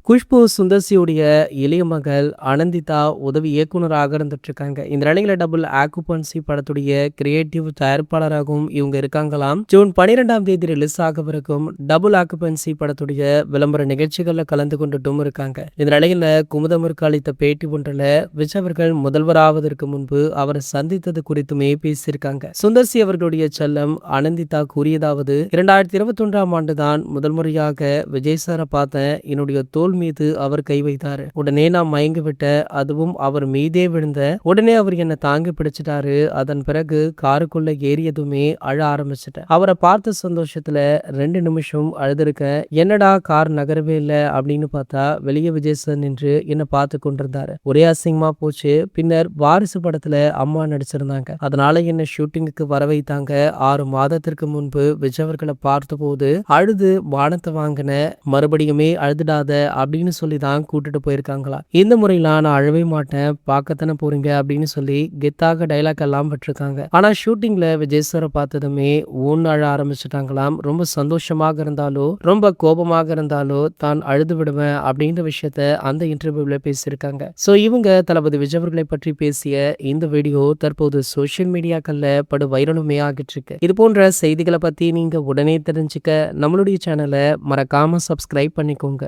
குஷ்பு சுந்தர்சியுடைய இளைய மகள் அனந்திதா உதவி இயக்குனராக இருந்துட்டு இருக்காங்க. இந்த நிலையில டபுள் ஆக்குபன்சி படத்துடைய கிரியேட்டிவ் தயாரிப்பாளராகவும் இவங்க இருக்காங்களாம். ஜூன் 12ஆம் தேதி ரிலீஸ் ஆகவிருக்கும் டபுள் ஆக்குபன்சி படத்துடைய விளம்பர நிகழ்ச்சிகள்ல கலந்து கொண்டுட்டும் இருக்காங்க. இந்த நிலையில குமுதமிற்கு அளித்த பேட்டி ஒன்றில் விஜய் அவர்கள் முதல்வராவதற்கு முன்பு அவரை சந்தித்தது குறித்துமே பேசியிருக்காங்க. சுந்தர்சி அவர்களுடைய செல்லம் அனந்திதா கூறியதாவது, 2021ஆம் ஆண்டுதான் முதல் முறையாக விஜய் சாரை பார்த்தேன். என்னுடைய தோல் மீது அவர் கை வைத்தாரு. உடனே நான் மயங்கி விட்ட, அதுவும் அவர் மீதே விழுந்த உடனே அவர் என்ன தாங்கி பிடிச்சிட்டாரு. அதன் பிறகு காருக்குள்ள ஏறியதுமே அழ ஆரம்பிச்சிட்டேன். அவரை பார்த்த சந்தோஷத்துல 2 நிமிஷம் அழுதுருக்கேன். என்னடா கார் நகரவே இல்லை அப்படின்னு பார்த்தா வெளியே விஜய் சார் நின்று என்ன பார்த்து கொண்டிருந்தாரு. ஒரே அசிங்கமா போச்சு. பின்னர் வாரிசு படத்துல அம்மா நடிச்சிருந்தாங்க. அதனால என்ன ஷூட்டிங்குக்கு வர வைத்தாங்க. 6 மாதத்திற்கு முன்பு விஜய் அவர்களை பார்த்தபோது அழுது வானத்தை வாங்கின, மறுபடியுமே அழுதுடாத அப்படின்னு சொல்லி தான் கூட்டிட்டு போயிருக்காங்களா. இந்த முறையெல்லாம் நான் அழவே மாட்டேன், பார்க்கத்தானே போறீங்க அப்படின்னு சொல்லி கெத்தாக டைலாக் எல்லாம் விட்டுருக்காங்க. ஆனா ஷூட்டிங்ல விஜய் சாரை பார்த்ததுமே ஊன் அழ ஆரம்பிச்சுட்டாங்களாம். ரொம்ப சந்தோஷமாக இருந்தாலோ ரொம்ப கோபமாக இருந்தாலோ தான் அழுது விடுவேன் அப்படின்ற விஷயத்த அந்த இன்டர்வியூல பேசியிருக்காங்க. சோ இவங்க தளபதி விஜய் அவர்களை பற்றி பேசிய இந்த வீடியோ தற்போது சோசியல் மீடியாக்கள்ல படு வைரலுமே ஆகிட்டு இருக்கு. இது போன்ற செய்திகளை பத்தி நீங்க உடனே தெரிஞ்சுக்க நம்மளுடைய சேனலை மறக்காம சப்ஸ்கிரைப் பண்ணிக்கோங்க.